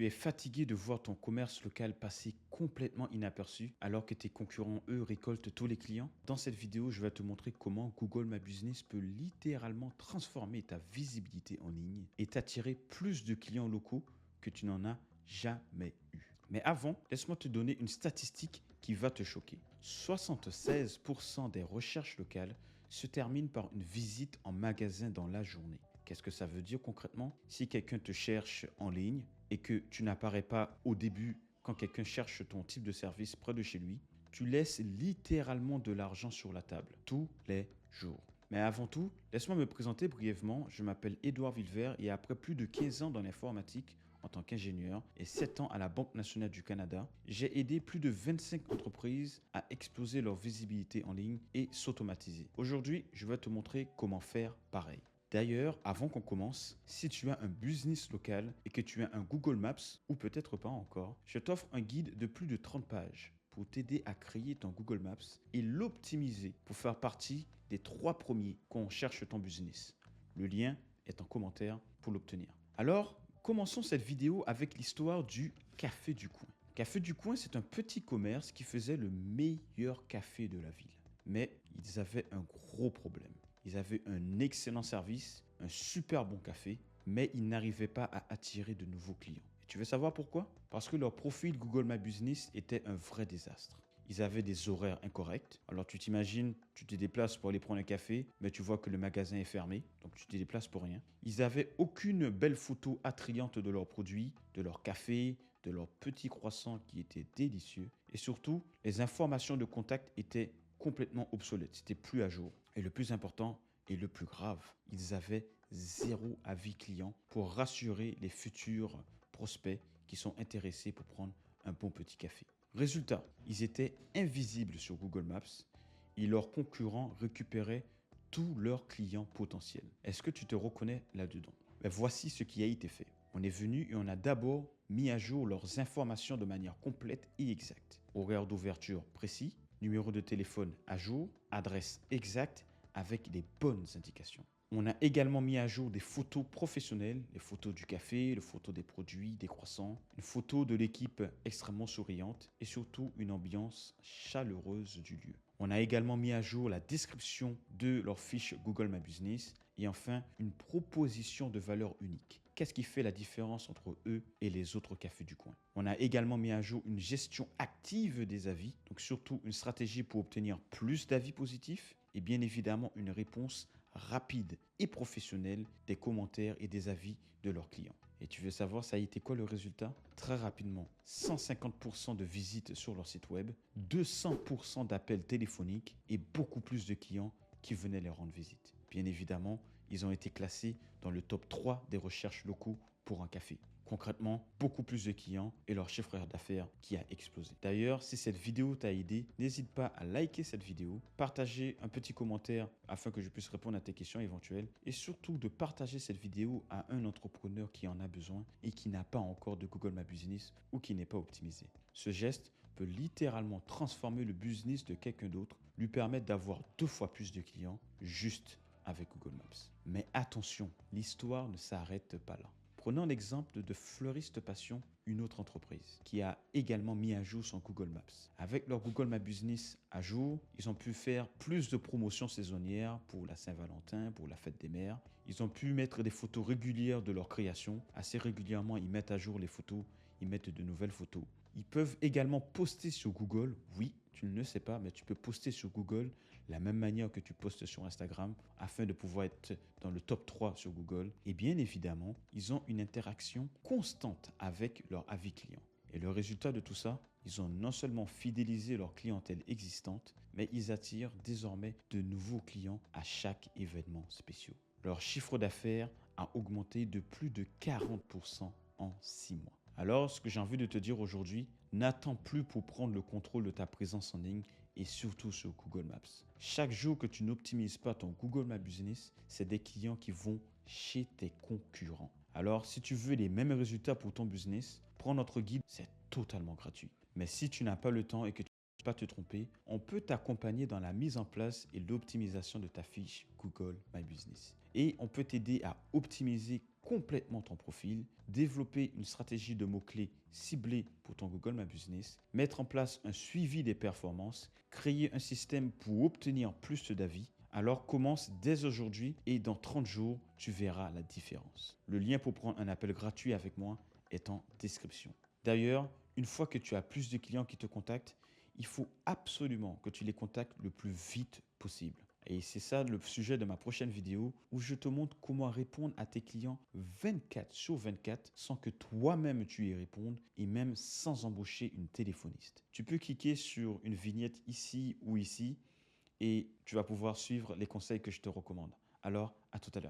Tu es fatigué de voir ton commerce local passer complètement inaperçu alors que tes concurrents, eux, récoltent tous les clients? Dans cette vidéo, je vais te montrer comment Google My Business peut littéralement transformer ta visibilité en ligne et t'attirer plus de clients locaux que tu n'en as jamais eu. Mais avant, laisse-moi te donner une statistique qui va te choquer. 76% des recherches locales se terminent par une visite en magasin dans la journée. Qu'est-ce que ça veut dire concrètement? Si quelqu'un te cherche en ligne et que tu n'apparais pas au début quand quelqu'un cherche ton type de service près de chez lui, tu laisses littéralement de l'argent sur la table tous les jours. Mais avant tout, laisse-moi me présenter brièvement. Je m'appelle Édouard Villevert et après plus de 15 ans dans l'informatique en tant qu'ingénieur et 7 ans à la Banque nationale du Canada, j'ai aidé plus de 25 entreprises à exploser leur visibilité en ligne et s'automatiser. Aujourd'hui, je vais te montrer comment faire pareil. D'ailleurs, avant qu'on commence, si tu as un business local et que tu as un Google Maps, ou peut-être pas encore, je t'offre un guide de plus de 30 pages pour t'aider à créer ton Google Maps et l'optimiser pour faire partie des 3 premiers quand on cherche ton business. Le lien est en commentaire pour l'obtenir. Alors, commençons cette vidéo avec l'histoire du Café du Coin. Café du Coin, c'est un petit commerce qui faisait le meilleur café de la ville. Mais ils avaient un gros problème. Ils avaient un excellent service, un super bon café, mais ils n'arrivaient pas à attirer de nouveaux clients. Et tu veux savoir pourquoi? Parce que leur profil Google My Business était un vrai désastre. Ils avaient des horaires incorrects. Alors tu t'imagines, tu te déplaces pour aller prendre un café, mais tu vois que le magasin est fermé, donc tu te déplaces pour rien. Ils n'avaient aucune belle photo attrayante de leurs produits, de leur café, de leurs petits croissants qui étaient délicieux. Et surtout, les informations de contact étaient complètement obsolètes, c'était plus à jour. Et le plus important et le plus grave, ils avaient zéro avis client pour rassurer les futurs prospects qui sont intéressés pour prendre un bon petit café. Résultat, ils étaient invisibles sur Google Maps et leurs concurrents récupéraient tous leurs clients potentiels. Est-ce que tu te reconnais là-dedans? Voici ce qui a été fait. On est venu et on a d'abord mis à jour leurs informations de manière complète et exacte. Horaire d'ouverture précis, numéro de téléphone à jour, adresse exacte avec les bonnes indications. On a également mis à jour des photos professionnelles, les photos du café, les photos des produits, des croissants, une photo de l'équipe extrêmement souriante et surtout une ambiance chaleureuse du lieu. On a également mis à jour la description de leur fiche Google My Business et enfin une proposition de valeur unique. Qu'est-ce qui fait la différence entre eux et les autres cafés du coin? On a également mis à jour une gestion active des avis, donc surtout une stratégie pour obtenir plus d'avis positifs et bien évidemment une réponse rapide et professionnelle des commentaires et des avis de leurs clients. Et tu veux savoir, ça a été quoi le résultat? Très rapidement, 150% de visites sur leur site web, 200% d'appels téléphoniques et beaucoup plus de clients qui venaient les rendre visite. Bien évidemment, ils ont été classés dans le top 3 des recherches locaux pour un café. Concrètement, beaucoup plus de clients et leur chiffre d'affaires qui a explosé. D'ailleurs, si cette vidéo t'a aidé, n'hésite pas à liker cette vidéo, partager un petit commentaire afin que je puisse répondre à tes questions éventuelles et surtout de partager cette vidéo à un entrepreneur qui en a besoin et qui n'a pas encore de Google My Business ou qui n'est pas optimisé. Ce geste peut littéralement transformer le business de quelqu'un d'autre, lui permettre d'avoir 2 fois plus de clients juste avec Google Maps. Mais attention, l'histoire ne s'arrête pas là. Prenons l'exemple de Fleuriste Passion, une autre entreprise qui a également mis à jour son Google Maps. Avec leur Google My Business à jour, ils ont pu faire plus de promotions saisonnières pour la Saint-Valentin, pour la fête des mères. Ils ont pu mettre des photos régulières de leur création. Assez régulièrement, ils mettent à jour les photos, ils mettent de nouvelles photos. Ils peuvent également poster sur Google. Oui, tu ne le sais pas, mais tu peux poster sur Google la même manière que tu postes sur Instagram afin de pouvoir être dans le top 3 sur Google. Et bien évidemment, ils ont une interaction constante avec leur avis client. Et le résultat de tout ça, ils ont non seulement fidélisé leur clientèle existante, mais ils attirent désormais de nouveaux clients à chaque événement spécial. Leur chiffre d'affaires a augmenté de plus de 40% en 6 mois. Alors, ce que j'ai envie de te dire aujourd'hui, n'attends plus pour prendre le contrôle de ta présence en ligne et surtout sur Google Maps. Chaque jour que tu n'optimises pas ton Google My Business, c'est des clients qui vont chez tes concurrents. Alors, si tu veux les mêmes résultats pour ton business, prends notre guide, c'est totalement gratuit. Mais si tu n'as pas le temps et que Pas te tromper, on peut t'accompagner dans la mise en place et l'optimisation de ta fiche Google My Business. Et on peut t'aider à optimiser complètement ton profil, développer une stratégie de mots-clés ciblée pour ton Google My Business, mettre en place un suivi des performances, créer un système pour obtenir plus d'avis. Alors commence dès aujourd'hui et dans 30 jours, tu verras la différence. Le lien pour prendre un appel gratuit avec moi est en description. D'ailleurs, une fois que tu as plus de clients qui te contactent, il faut absolument que tu les contactes le plus vite possible. Et c'est ça le sujet de ma prochaine vidéo où je te montre comment répondre à tes clients 24 sur 24 sans que toi-même tu y répondes et même sans embaucher une téléphoniste. Tu peux cliquer sur une vignette ici ou ici et tu vas pouvoir suivre les conseils que je te recommande. Alors, à tout à l'heure.